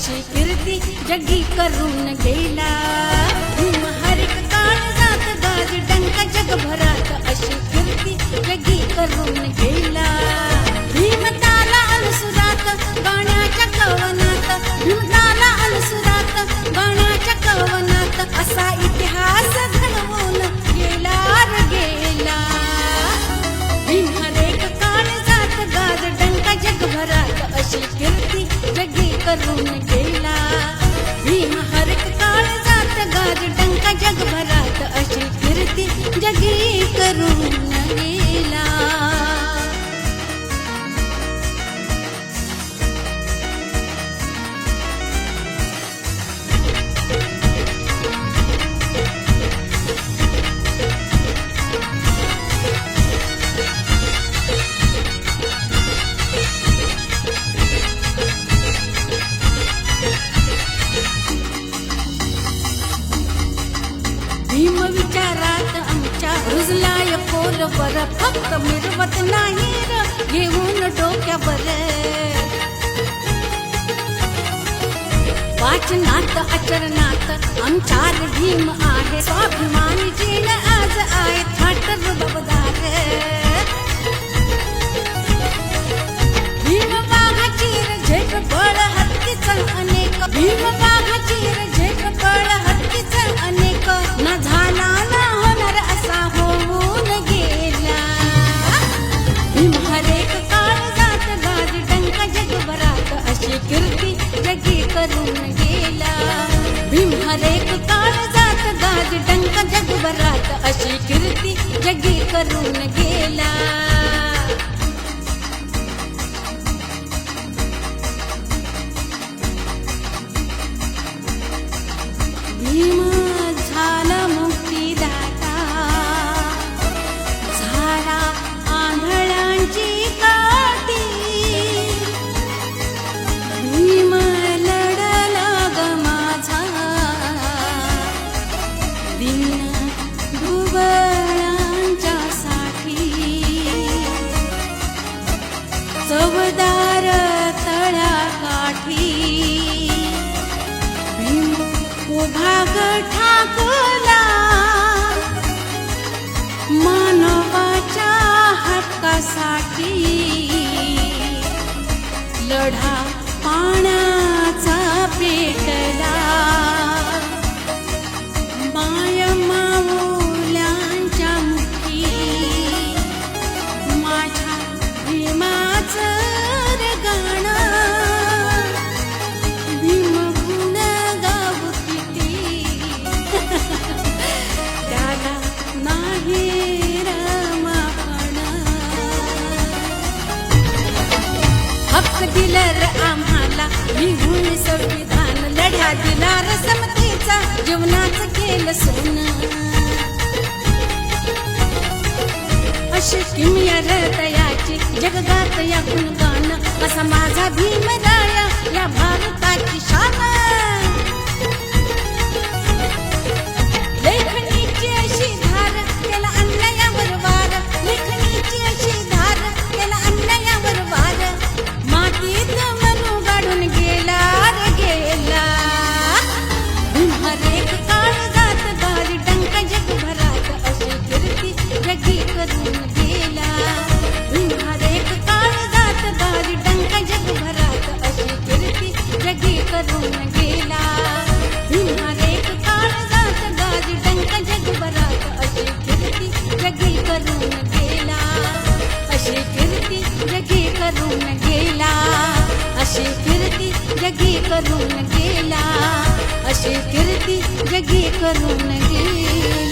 अशी कीर्ती जगी करून गेला। भीम हर एक काळजात गाज डंका जगभरात अशी कीर्ती जगी करून गेला। भीम ताला अनुसुरात गाण्याच्या कवनात, भीम ताला अनुसुरात गाण्याच्या कवनात असा इतिहास घडवून गेला रे गेला। भीम हर एक काळजात गाज डंका जगभरात अशी कीर्ती जगी करून गेला। भीम हर एक काळजात गाज डंका जगभरात अशी कीर्ती जगी करून गेला। भीम विचारात आमच्या रुजलाय खोलवर, फक्त मिरवत नाही र घेऊन डोक्यावर। वाचनात आचरणात आमच्या भीम आहे, स्वाभिमानी जीण आज आहे थाटर बबदार। भीम वाघाची झेप बळ हत्तीचं अनेक, भीम वाघाची झेप बळ हत्तीचं अनेक, न झाला न होणार असा होऊन गेला। भीम हर एक काळजात गाज डंका जगभरात अशी कीर्ती जगी करून गेला। भीम हर एक काळजात गाज डंका जगभरात अशी कीर्ती जगी करून गेला। भीम झाला मुक्तिदाता, झाला आंधळ्यांची काठी। भीम लढला ग माझा दीन दुबळांच्या साठी। चवदार तळ्याकाठी भीम भाग ठाकला, मानवाच्या हक्कासाठी। लढा पाण्याचा पेटला, माय माऊल्यांच्या मुखी। माझ्या भीमाचं रे गाणं भीम गुण गाऊ किती, त्याला नाही रमापण। हक्क दिला र आम्हाला लिहून संविधान, लढा दिला र समतेचा जीवनाचं केलं सोनं। अशी किमया हृदयाची जगगात या गुणगान, असा माझा भीमराया या भारताची शान। लेखणीची अशी धार त्याला अन्यायावर वार, लेखणीची अशी धार त्याला अन्यायावर वार। मातीत मनू गाडून गेला रे गेला। भीम हर एक काळजात गाज डंका जगभरात अशी कीर्ती जगी करून गेला। भीम हर एक काळजात गाज डंका जगभरात अशी कीर्ती जगी करून गेला। भीम हर एक काळजात गाज डंका जगभरात अशी कीर्ती जगी करून गेला। अशी कीर्ती जगी करून गेला, अशी कीर्ती जगी करून गेला, अशी कीर्ती जगी करून गेला।